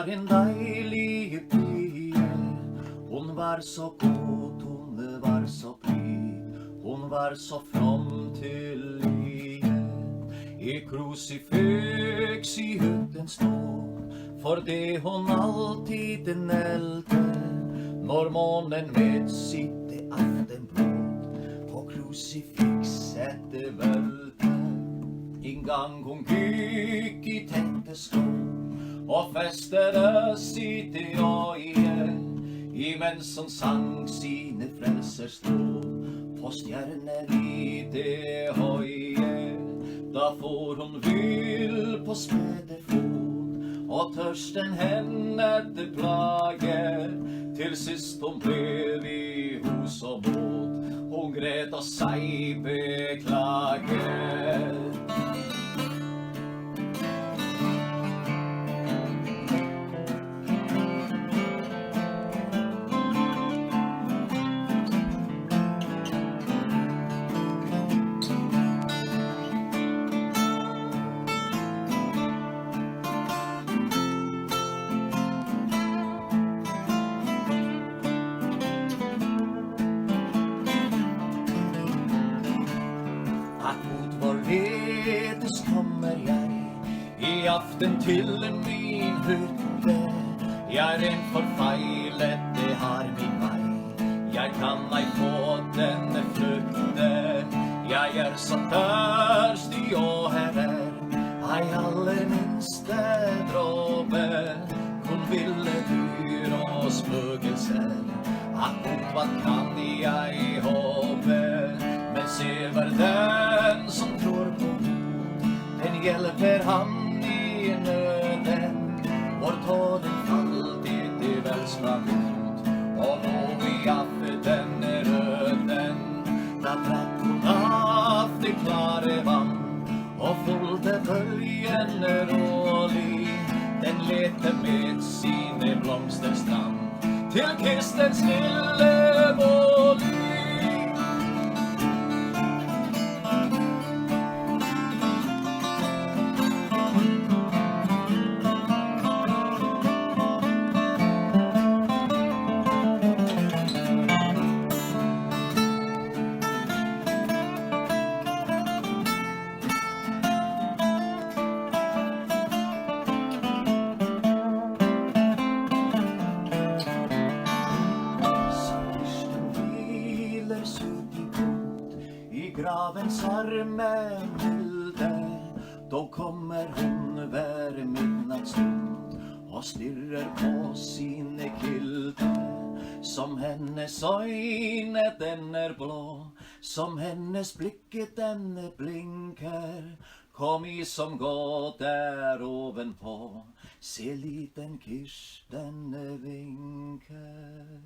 var en deilig pige. Hon var så god, hon var så pryd, hon var så from til lie. I krucifix i hytten står, for det hon alltid nelte. Når månen med sitt aftenblått på krucifixet velte. En gang hon gikk i tette slå og festede sitt øye, imens hon sang sine frelsers lov på stjerner i det høye. Da får hon vill på spede fot, og tørsten henne det plager. Til sist hon blev i hus og båt, hon gret og seg beklager. Hvorledes kommer jeg i aften til min hytte? Jeg rent forfeilet, det har min vei. Jeg kan ei få denne flytte. Jeg så tørstig, og her ei aller minste dråpe. Kun ville dyr og spøkelser, hva kan jeg håpe? Men ser hver den som tror på Gud, den hjelper han i nøden. Vår tåren falt i det vel sprang ut, og nå i aften røden. Da drakk hun av det klare vann, og fulgte bølgene rålig. Den lette med sine blomsterstrand til kistens lille bolig. Gravens arme milde, då kommer hon hver midnattsstund og stirrer på sine kilde. Som hennes øyne den blå, som hennes blikket den blinker. Kom i som gå der ovenpå, se liten Kirsten vinker.